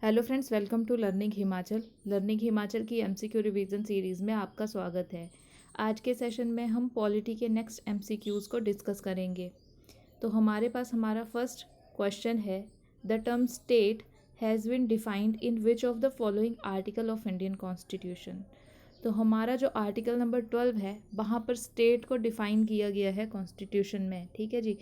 Hello friends, welcome to learning Himachal की MCQ revision series में आपका स्वागत है। आज के सेशन में हम पॉलिटी के नेक्स्ट एमसीक्यूज़ को डिस्कस करेंगे। तो हमारे पास हमारा फर्स्ट क्वेश्चन है, the term state has been defined in which of the following article of Indian constitution. तो हमारा जो आर्टिकल नंबर 12 है वहाँ पर स्टेट को डिफ़ाइन किया गया है कॉन्स्टिट्यूशन में। ठीक है जी।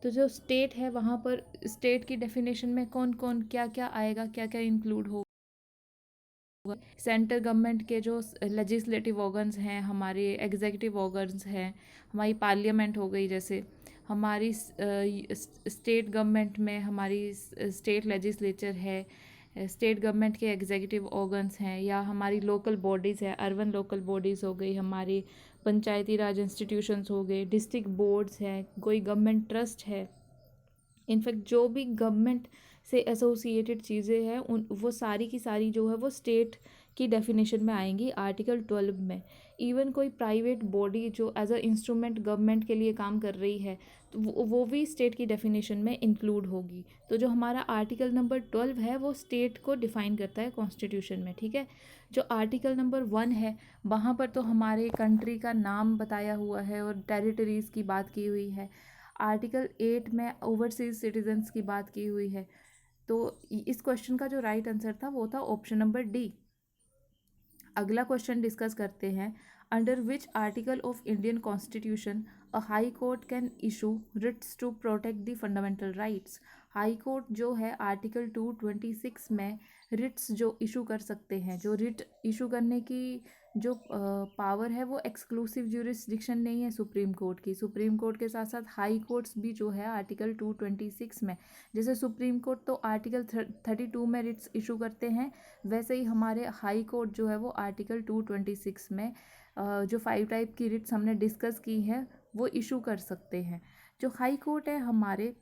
तो जो स्टेट है वहाँ पर स्टेट की डेफिनेशन में कौन कौन क्या क्या आएगा, क्या क्या इंक्लूड होगा। सेंट्रल गवर्नमेंट के जो लेजिस्लेटिव ऑर्गन्स हैं, हमारे एग्जीक्यूटिव ऑर्गन्स हैं, हमारी पार्लियामेंट हो गई, जैसे हमारी स्टेट गवर्नमेंट में हमारी स्टेट लेजिस्लेचर है, स्टेट गवर्नमेंट के एग्जीक्यूटिव ऑर्गन्स हैं, या हमारी लोकल बॉडीज़ है, अर्बन लोकल बॉडीज़ हो गई, हमारी पंचायती राज इंस्टीट्यूशंस हो गए, डिस्ट्रिक्ट बोर्ड्स हैं, कोई गवर्नमेंट ट्रस्ट है। इनफैक्ट जो भी गवर्नमेंट से एसोसिएटेड चीज़ें हैं उन वो सारी की सारी जो है वो स्टेट की डेफिनेशन में आएंगी आर्टिकल 12 में। इवन कोई प्राइवेट बॉडी जो एज अ इंस्ट्रूमेंट गवर्नमेंट के लिए काम कर रही है तो वो भी स्टेट की डेफिनेशन में इंक्लूड होगी। तो जो हमारा आर्टिकल नंबर 12 है वो स्टेट को डिफाइन करता है कॉन्स्टिट्यूशन में। ठीक है। जो आर्टिकल नंबर 1 है वहाँ पर तो हमारे कंट्री का नाम बताया हुआ है और टेरिटरीज़ की बात की हुई है। आर्टिकल 8 में ओवरसीज सिटीजन्स की बात की हुई है। तो इस क्वेश्चन का जो राइट आंसर था वो था ऑप्शन नंबर डी। अगला क्वेश्चन डिस्कस करते हैं, under which article of Indian constitution a high court can issue writs to protect the fundamental rights. High court जो है आर्टिकल 226 में रिट्स जो इशू कर सकते हैं, जो रिट इशू करने की जो पावर है वो एक्सक्लूसिव ज्यूरिसडिक्शन नहीं है सुप्रीम कोर्ट की। सुप्रीम कोर्ट के साथ साथ हाई कोर्ट्स भी जो है आर्टिकल 226 में, जैसे सुप्रीम कोर्ट तो आर्टिकल 32 में रिट्स इशू करते हैं, वैसे ही हमारे हाई कोर्ट जो है वो आर्टिकल 226 में जो 5 टाइप की रिट्स हमने डिस्कस की है वो इशू कर सकते हैं। जो हाई कोर्ट है हमारे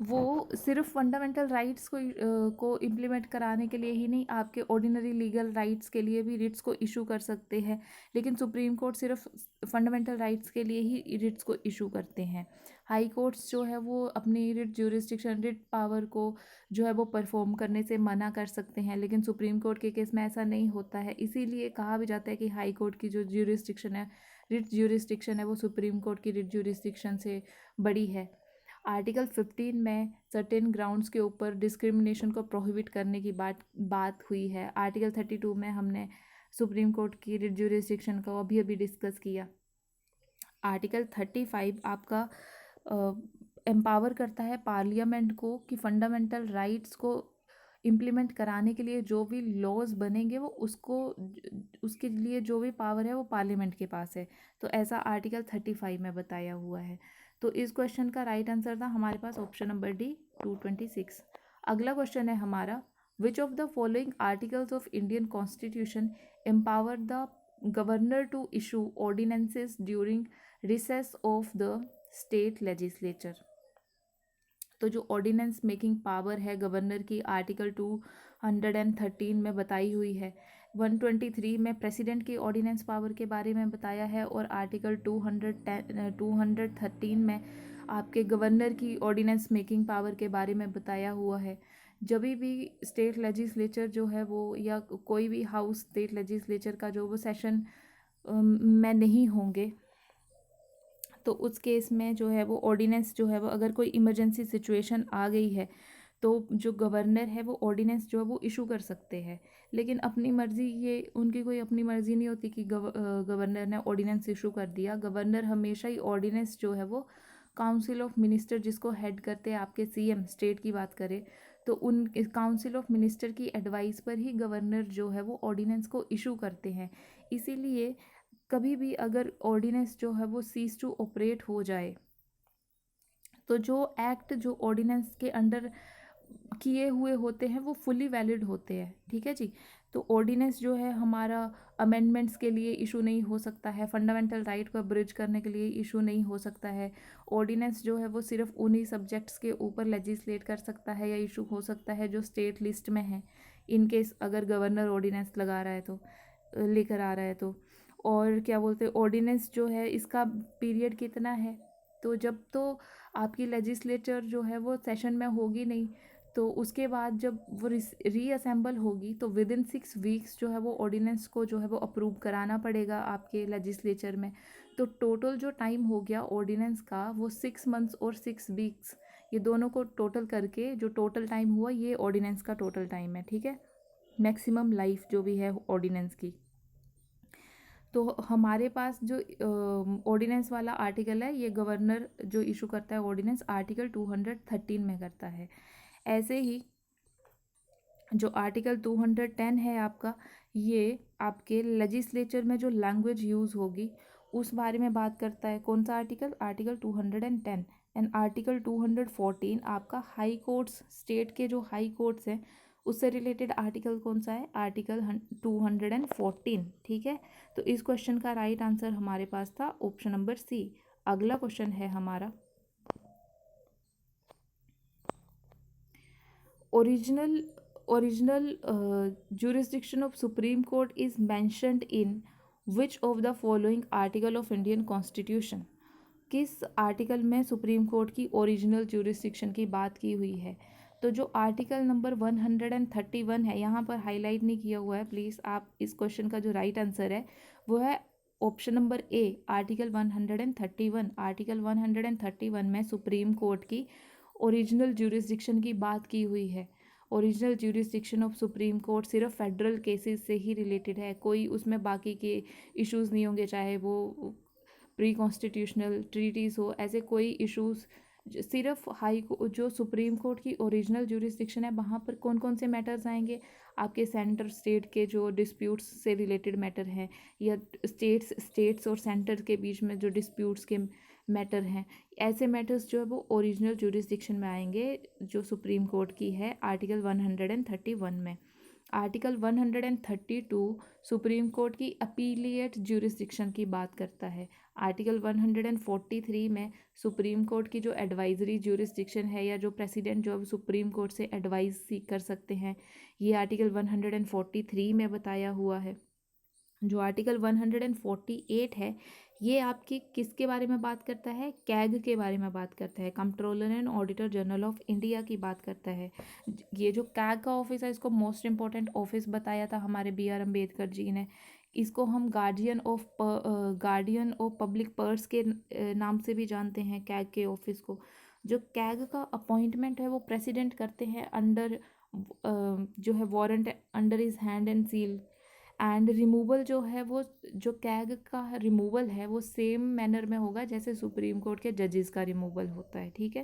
वो सिर्फ फंडामेंटल राइट्स को इम्प्लीमेंट कराने के लिए ही नहीं, आपके ऑर्डिनरी लीगल राइट्स के लिए भी रिट्स को इशू कर सकते हैं। लेकिन सुप्रीम कोर्ट सिर्फ फंडामेंटल राइट्स के लिए ही रिट्स को इशू करते हैं। हाई कोर्ट्स जो है वो अपनी रिट ज्यूरिसडिक्शन, रिट पावर को जो है वो परफॉर्म करने से मना कर सकते हैं, लेकिन सुप्रीम कोर्ट के केस में ऐसा नहीं होता है। इसीलिए कहा भी जाता है कि हाई कोर्ट की जो ज्यूरिसडिक्शन है, रिट ज्यूरिसडिक्शन है, वो सुप्रीम कोर्ट की रिट ज्यूरिसडिक्शन से बड़ी है। आर्टिकल 15 में सर्टेन ग्राउंड्स के ऊपर डिस्क्रिमिनेशन को प्रोहिबिट करने की बात हुई है। आर्टिकल 32 में हमने सुप्रीम कोर्ट की रिट ज्यूरिसडिक्शन को अभी अभी डिस्कस किया। आर्टिकल 35 आपका एम्पावर करता है पार्लियामेंट को कि फंडामेंटल राइट्स को इम्प्लीमेंट कराने के लिए जो भी लॉज बनेंगे वो उसके लिए जो भी पावर है वो पार्लियामेंट के पास है। तो ऐसा आर्टिकल 35 में बताया हुआ है। तो इस क्वेश्चन का राइट आंसर था हमारे पास ऑप्शन नंबर डी 226। अगला क्वेश्चन है हमारा, which of the following articles of Indian constitution empower the governor to issue ordinances during recess of the state legislature. तो जो ऑर्डिनेंस मेकिंग पावर है गवर्नर की आर्टिकल 213 में बताई हुई है। 123 में प्रेसिडेंट की ऑर्डिनेंस पावर के बारे में बताया है, और आर्टिकल 213 में आपके गवर्नर की ऑर्डिनेंस मेकिंग पावर के बारे में बताया हुआ है। जब भी स्टेट लेजिस्लेचर जो है वो, या कोई भी हाउस स्टेट लेजिस्लेचर का जो वो सेशन में नहीं होंगे, तो उस केस में जो है वो ऑर्डिनेंस जो है वो, अगर कोई इमरजेंसी सिचुएशन आ गई है तो जो गवर्नर है वो ऑर्डिनेंस जो है वो इशू कर सकते हैं। लेकिन अपनी मर्ज़ी, ये उनकी कोई अपनी मर्ज़ी नहीं होती कि गवर्नर ने ऑर्डिनेंस इशू कर दिया। गवर्नर हमेशा ही ऑर्डिनेंस जो है वो काउंसिल ऑफ मिनिस्टर, जिसको हेड करते हैं आपके सीएम, स्टेट की बात करें तो उन काउंसिल ऑफ मिनिस्टर की एडवाइस पर ही गवर्नर जो है वो ऑर्डिनेंस को इशू करते हैं। इसीलिए कभी भी अगर ऑर्डिनेंस जो है वो सीज टू ऑपरेट हो जाए तो जो एक्ट जो ऑर्डिनेंस के अंडर किए हुए होते हैं वो फुली वैलिड होते हैं। ठीक है जी। तो ऑर्डिनेंस जो है हमारा अमेंडमेंट्स के लिए इशू नहीं हो सकता है, फंडामेंटल राइट को ब्रिज करने के लिए इशू नहीं हो सकता है। ऑर्डिनेंस जो है वो सिर्फ उन्हीं सब्जेक्ट्स के ऊपर लेजिस्लेट कर सकता है या इशू हो सकता है जो स्टेट लिस्ट में है, इन केस अगर गवर्नर ऑर्डिनेंस लगा रहा है तो, लेकर आ रहा है तो। और क्या बोलते हैं, ऑर्डिनेंस जो है इसका पीरियड कितना है, तो जब तो आपकी लेजिस्लेचर जो है वो सेशन में होगी नहीं तो उसके बाद जब वो रीअसेंबल होगी तो विद इन 6 वीक्स जो है वो ऑर्डिनेंस को जो है वो अप्रूव कराना पड़ेगा आपके लेजिस्लेचर में। तो टोटल जो टाइम हो गया ऑर्डिनेंस का वो 6 मंथ्स और 6 वीक्स, ये दोनों को टोटल करके जो टोटल टाइम हुआ ये ऑर्डिनेंस का टोटल टाइम है, ठीक है, मैक्सिमम लाइफ जो भी है ऑर्डिनेंस की। तो हमारे पास जो ऑर्डिनेंस वाला आर्टिकल है ये गवर्नर जो इशू करता है ऑर्डिनेंस आर्टिकल 213 में करता है। ऐसे ही जो आर्टिकल 210 है आपका, ये आपके लेजिस्लेचर में जो लैंग्वेज यूज़ होगी उस बारे में बात करता है। कौन सा आर्टिकल? आर्टिकल 210। एंड आर्टिकल 214 आपका हाई कोर्ट्स, स्टेट के जो हाई कोर्ट्स हैं उससे रिलेटेड आर्टिकल कौन सा है? आर्टिकल 214, ठीक है। तो इस क्वेश्चन का राइट आंसर हमारे पास था ऑप्शन नंबर सी। अगला क्वेश्चन है हमारा, original jurisdiction of Supreme Court is mentioned in which of the following article of Indian Constitution? किस आर्टिकल में सुप्रीम कोर्ट की ओरिजिनल ज्यूरिसडिक्शन की बात की हुई है? तो जो आर्टिकल नंबर 131 है, यहाँ पर हाईलाइट नहीं किया हुआ है, प्लीज़ आप इस क्वेश्चन का जो राइट आंसर है वो है option number A, article 131। Article 131 में सुप्रीम कोर्ट की ओरिजिनल ज्यूरिसडिक्शन की बात की हुई है। Original jurisdiction of supreme court सिर्फ फेडरल केसेस से ही रिलेटेड है, कोई उसमें बाकी के इश्यूज़ नहीं होंगे, चाहे वो प्री कॉन्स्टिट्यूशनल ट्रीटीज़ हो, ऐसे कोई इश्यूज़। सिर्फ जो सुप्रीम कोर्ट की ओरिजिनल ज्यूरिसडिक्शन है वहाँ पर कौन कौन से मैटर्स आएंगे? आपके सेंटर स्टेट के जो डिस्प्यूट्स से रिलेटेड मैटर हैं, या स्टेट्स और सेंटर के बीच में जो डिस्प्यूट्स के मैटर हैं, ऐसे मैटर्स जो है वो ओरिजिनल ज्यूरिसडिक्शन में आएंगे जो सुप्रीम कोर्ट की है आर्टिकल 131 में। आर्टिकल 132 सुप्रीम कोर्ट की अपीलिएट ज्यूरिसडिक्शन की बात करता है। आर्टिकल 143 में सुप्रीम कोर्ट की जो एडवाइजरी ज्यूरिसडिक्शन है, या जो प्रेसिडेंट जो सुप्रीम कोर्ट से एडवाइस सीख कर सकते हैं, ये आर्टिकल 143 में बताया हुआ है। जो आर्टिकल 148 है ये आपकी किसके बारे में बात करता है? कैग के बारे में बात करता है, controller and auditor general of India की बात करता है। ये जो कैग का ऑफिस है इसको मोस्ट इम्पॉर्टेंट ऑफिस बताया था हमारे B.R. अम्बेडकर जी ने। इसको हम गार्डियन ऑफ पब्लिक पर्स के नाम से भी जानते हैं कैग के ऑफिस को। जो कैग का अपॉइंटमेंट है वो प्रेसिडेंट करते हैं अंडर जो है warrant under his hand and seal. And removal जो है वो, जो कैग का रिमूवल है वो सेम मैनर में होगा जैसे सुप्रीम कोर्ट के जजेस का रिमूवल होता है, ठीक है।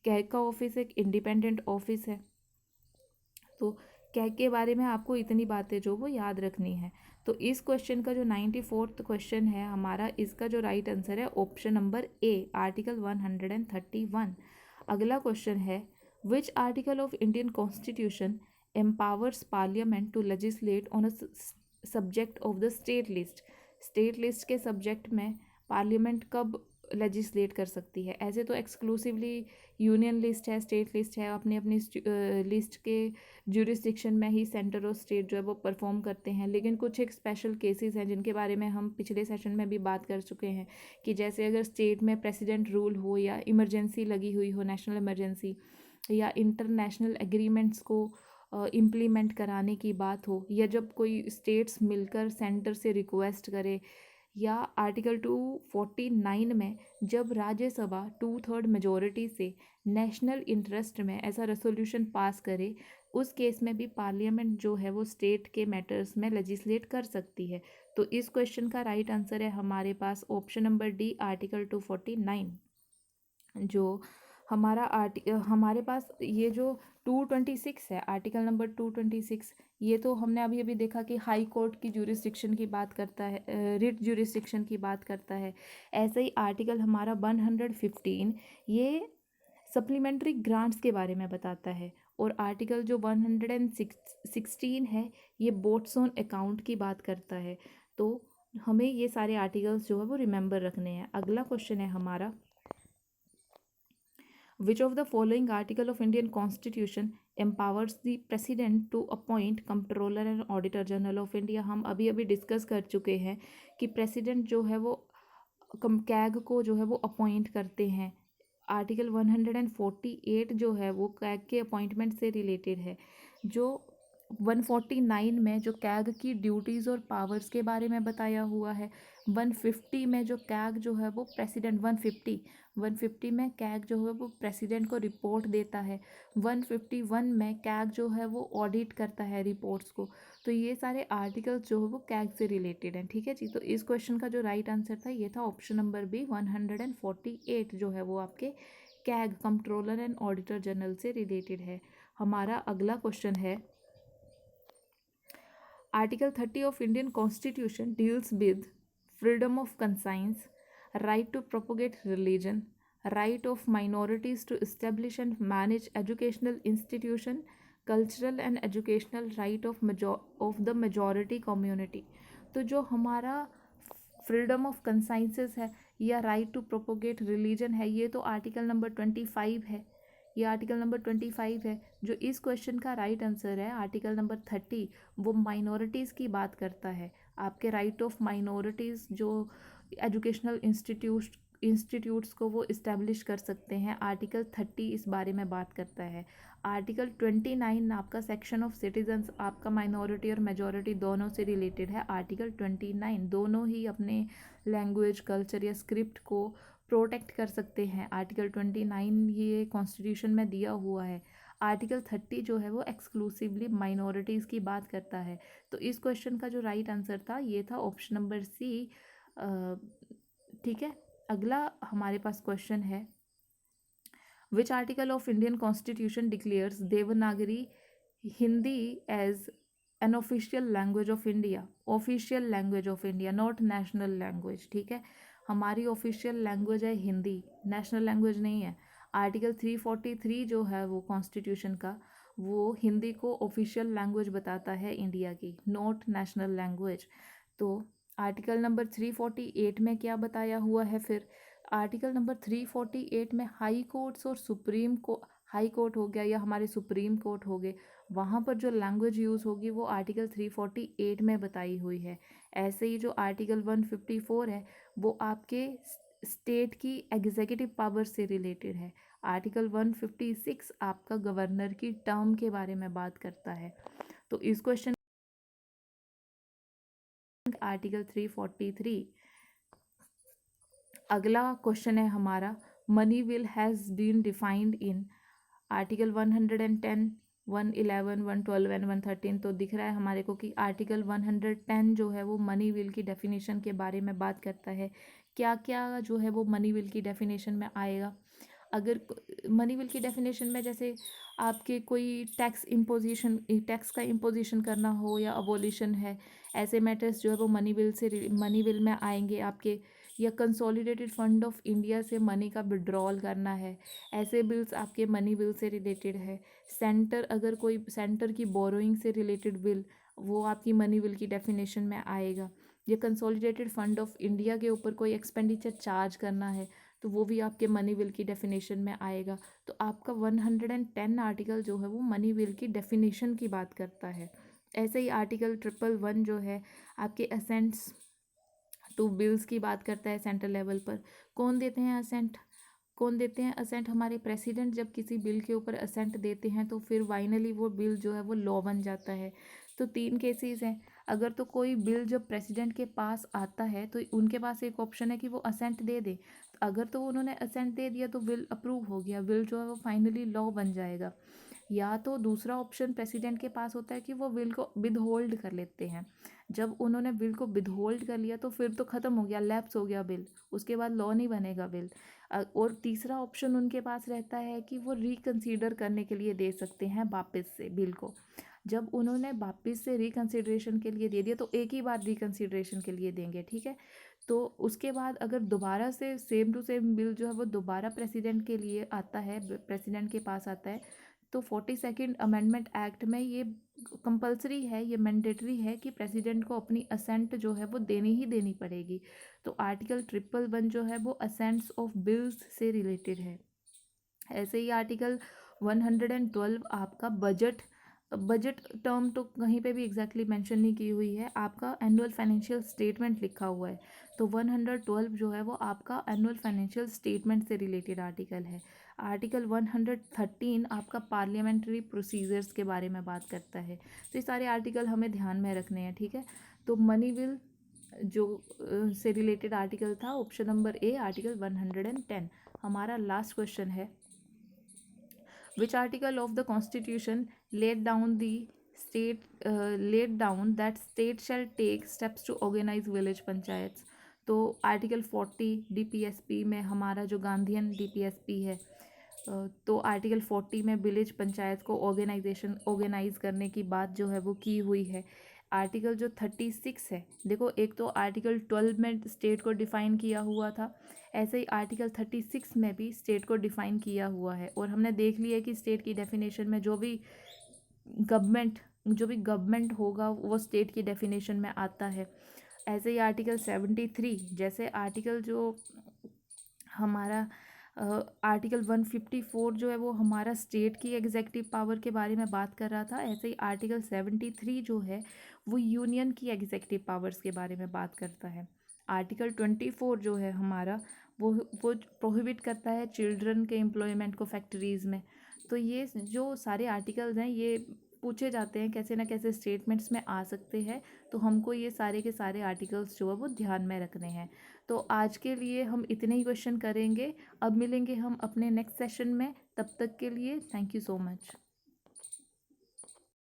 कैग का ऑफिस एक इंडिपेंडेंट ऑफिस है। तो कैग के बारे में आपको इतनी बातें जो वो याद रखनी है। तो इस क्वेश्चन का जो 94th क्वेश्चन है हमारा, इसका जो राइट आंसर है ऑप्शन नंबर ए, आर्टिकल 131। अगला क्वेश्चन है, which article of Indian constitution empowers parliament to legislate on a subject of the state list? State list के सब्जेक्ट में पार्लियामेंट कब लेजिस्लेट कर सकती है? ऐसे तो एक्सक्लूसिवली यूनियन लिस्ट है, स्टेट लिस्ट है, अपनी अपनी लिस्ट के ज्यूरिसडिक्शन में ही सेंटर और स्टेट जो है वो परफॉर्म करते हैं। लेकिन कुछ एक स्पेशल केसेस हैं जिनके बारे में हम पिछले सेशन में भी बात कर चुके हैं, कि जैसे अगर स्टेट में प्रेसिडेंट रूल हो, या इमरजेंसी लगी हुई हो, नेशनल इमरजेंसी, या इंटरनेशनल एग्रीमेंट्स को इम्प्लीमेंट कराने की बात हो, या जब कोई स्टेट्स मिलकर सेंटर से रिक्वेस्ट करे, या आर्टिकल 249 में जब राज्यसभा 2/3 मेजोरिटी से नेशनल इंटरेस्ट में ऐसा रेसोल्यूशन पास करे, उस केस में भी पार्लियामेंट जो है वो स्टेट के मैटर्स में लेजिस्लेट कर सकती है। तो इस क्वेश्चन का राइट आंसर है हमारे पास ऑप्शन नंबर डी, आर्टिकल 249। जो हमारे पास ये जो 226 है, आर्टिकल नंबर 226, ये तो हमने अभी अभी देखा कि हाई कोर्ट की ज्यूरिसडिक्शन की बात करता है, रिट ज्यूरिसडिक्शन की बात करता है। ऐसे ही आर्टिकल हमारा 115 ये सप्लीमेंट्री ग्रांट्स के बारे में बताता है। और आर्टिकल जो 116 है ये बोट्स ऑन अकाउंट की बात करता है। तो हमें ये सारे आर्टिकल्स जो है वो रिमेंबर रखने हैं। अगला क्वेश्चन है हमारा, Which of the following article of Indian Constitution empowers the President to appoint Comptroller and Auditor General of India? हम अभी अभी डिस्कस कर चुके हैं कि प्रेसिडेंट जो है वो कैग को जो है वो अपॉइंट करते हैं आर्टिकल 148 जो है वो कैग के अपॉइंटमेंट से रिलेटेड है। जो 149 में जो कैग की ड्यूटीज़ और पावर्स के बारे में बताया हुआ है। 150 में जो कैग जो है वो प्रेसिडेंट 150 में कैग जो है वो प्रेसिडेंट को रिपोर्ट देता है। 151 में कैग जो है वो ऑडिट करता है रिपोर्ट्स को। तो ये सारे आर्टिकल्स जो है वो कैग से रिलेटेड हैं। ठीक है जी, तो इस क्वेश्चन का जो राइट आंसर था ये था ऑप्शन नंबर बी 148 जो है वो आपके CAG controller and auditor general से रिलेटेड है। हमारा अगला क्वेश्चन है article 30 of Indian constitution deals with freedom of conscience, right to propagate religion, right of minorities to establish and manage educational institution, cultural and educational right of the majority community। तो जो हमारा freedom of कंसाइंसेस है या right to propagate religion है, ये तो article number 25 है। ये आर्टिकल नंबर 25 है। जो इस क्वेश्चन का राइट आंसर है आर्टिकल नंबर 30, वो माइनॉरिटीज़ की बात करता है। आपके राइट ऑफ माइनॉरिटीज़ जो एजुकेशनल इंस्टीट्यूट्स को वो इस्टेब्लिश कर सकते हैं, आर्टिकल 30 इस बारे में बात करता है। आर्टिकल 29 आपका सेक्शन ऑफ सिटीजन्स आपका माइनॉरिटी और मेजॉरिटी दोनों से रिलेटेड है। आर्टिकल 29 दोनों ही अपने लैंग्वेज, कल्चर या स्क्रिप्ट को प्रोटेक्ट कर सकते हैं। आर्टिकल 29 ये कॉन्स्टिट्यूशन में दिया हुआ है। आर्टिकल 30 जो है वो एक्सक्लूसिवली माइनॉरिटीज़ की बात करता है। तो इस क्वेश्चन का जो राइट आंसर था ये था ऑप्शन नंबर सी। ठीक है, अगला हमारे पास क्वेश्चन है which article of Indian constitution declares Devanagari Hindi as an official language of India. Official language of India, not national language. ठीक है, हमारी ऑफिशियल लैंग्वेज है हिंदी, नेशनल लैंग्वेज नहीं है। आर्टिकल 343 जो है वो कॉन्स्टिट्यूशन का, वो हिंदी को ऑफिशियल लैंग्वेज बताता है इंडिया की, नॉट नेशनल लैंग्वेज। तो आर्टिकल नंबर 348 में क्या बताया हुआ है फिर? आर्टिकल नंबर 348 में हाई कोर्ट्स और सुप्रीम को हाई कोर्ट हो गया या हमारे सुप्रीम कोर्ट हो गए, वहाँ पर जो लैंग्वेज यूज़ होगी वो आर्टिकल 348 में बताई हुई है। ऐसे ही जो आर्टिकल 154 है वो आपके स्टेट की एग्जीक्यूटिव पावर से रिलेटेड है। आर्टिकल 156 आपका गवर्नर की टर्म के बारे में बात करता है। तो इस क्वेश्चन आर्टिकल 343। अगला क्वेश्चन है हमारा money bill has been defined in article 110, 111, 112 and 113। तो दिख रहा है हमारे को कि आर्टिकल 110 जो है वो मनी विल की डेफिनेशन के बारे में बात करता है। क्या क्या जो है वो मनी विल की डेफिनेशन में आएगा? अगर मनी विल की डेफिनेशन में जैसे आपके कोई टैक्स का इम्पोजिशन करना हो या अबोलिशन है, ऐसे मैटर्स जो है वो मनी विल में आएंगे आपके। या कंसोलिडेटेड फंड ऑफ इंडिया से मनी का विड्रॉल करना है, ऐसे बिल्स आपके मनी बिल से रिलेटेड है। अगर कोई सेंटर की बोरोइंग से रिलेटेड बिल, वो आपकी मनी बिल की डेफिनेशन में आएगा। या कंसोलिडेटेड फंड ऑफ इंडिया के ऊपर कोई एक्सपेंडिचर चार्ज करना है तो वो भी आपके मनी बिल की डेफिनेशन में आएगा। तो आपका 110 आर्टिकल जो है वो मनी बिल की डेफिनेशन की बात करता है। ऐसे ही आर्टिकल 111 जो है आपके असेंट्स टू बिल्स की बात करता है। सेंट्रल लेवल पर कौन देते हैं असेंट? हमारे प्रेसिडेंट जब किसी बिल के ऊपर असेंट देते हैं तो फिर फाइनली वो बिल जो है वो लॉ बन जाता है। तो 3 केसेस हैं। अगर तो कोई बिल जब प्रेसिडेंट के पास आता है तो उनके पास एक ऑप्शन है कि वो असेंट दे दे। अगर तो उन्होंने असेंट दे दिया तो बिल अप्रूव हो गया, बिल जो है वो फाइनली लॉ बन जाएगा। या तो दूसरा ऑप्शन प्रेसिडेंट के पास होता है कि वो बिल को विदहोल्ड कर लेते हैं। जब उन्होंने बिल को विदहोल्ड कर लिया तो फिर तो ख़त्म हो गया, लैप्स हो गया बिल, उसके बाद लॉ नहीं बनेगा बिल। और तीसरा ऑप्शन उनके पास रहता है कि वो रिकंसीडर करने के लिए दे सकते हैं वापस से बिल को। जब उन्होंने वापस से रिकंसिडरेशन के लिए दे दिया तो एक ही बार रिकंसिडरेशन के लिए देंगे, ठीक है। तो उसके बाद अगर दोबारा से सेम टू सेम बिल जो है वो दोबारा प्रेसिडेंट के लिए आता है, प्रेसिडेंट के पास आता है, तो 42nd अमेंडमेंट एक्ट में ये कंपलसरी है, ये मैंडेटरी है कि प्रेसिडेंट को अपनी असेंट जो है वो देनी ही देनी पड़ेगी। तो आर्टिकल 111 जो है वो असेंट्स ऑफ बिल्स से रिलेटेड है। ऐसे ही आर्टिकल 112 आपका बजट टर्म तो कहीं पे भी एग्जैक्टली मेंशन नहीं की हुई है, आपका एनुअल फाइनेंशियल स्टेटमेंट लिखा हुआ है। तो 112 जो है वो आपका एनुअल फाइनेंशियल स्टेटमेंट से रिलेटेड आर्टिकल है। आर्टिकल 113 आपका पार्लियामेंट्री प्रोसीजर्स के बारे में बात करता है। तो ये सारे आर्टिकल हमें ध्यान में रखने हैं, ठीक है। तो मनी बिल जो से रिलेटेड आर्टिकल था, ऑप्शन नंबर ए आर्टिकल 110। हमारा लास्ट क्वेश्चन है, which article of the constitution laid down that state shall take steps to organize village panchayats? तो आर्टिकल 40 डीपीएसपी में हमारा जो गांधीयन डीपीएसपी है, तो आर्टिकल 40 में विलेज पंचायत को ऑर्गेनाइज करने की बात जो है वो की हुई है। आर्टिकल जो 36 है, देखो एक तो आर्टिकल 12 में स्टेट को डिफाइन किया हुआ था, ऐसे ही आर्टिकल 36 में भी स्टेट को डिफाइन किया हुआ है। और हमने देख लिया कि स्टेट की डेफिनेशन में जो भी गवर्नमेंट होगा वो स्टेट की डेफिनेशन में आता है। ऐसे ही आर्टिकल 73, जैसे आर्टिकल जो हमारा आर्टिकल 154 जो है वो हमारा स्टेट की एग्जेक्टिव पावर के बारे में बात कर रहा था, ऐसे ही आर्टिकल 73 जो है वो यूनियन की एग्जेक्टिव पावर्स के बारे में बात करता है। आर्टिकल 24 जो है हमारा वो प्रोहिबिट करता है चिल्ड्रन के एम्प्लॉयमेंट को फैक्ट्रीज़ में। तो ये जो सारे आर्टिकल्स हैं ये पूछे जाते हैं, कैसे ना कैसे स्टेटमेंट्स में आ सकते हैं। तो हमको ये सारे के सारे आर्टिकल्स जो है वो ध्यान में रखने हैं। तो आज के लिए हम इतने ही क्वेश्चन करेंगे। अब मिलेंगे हम अपने नेक्स्ट सेशन में, तब तक के लिए थैंक यू सो मच।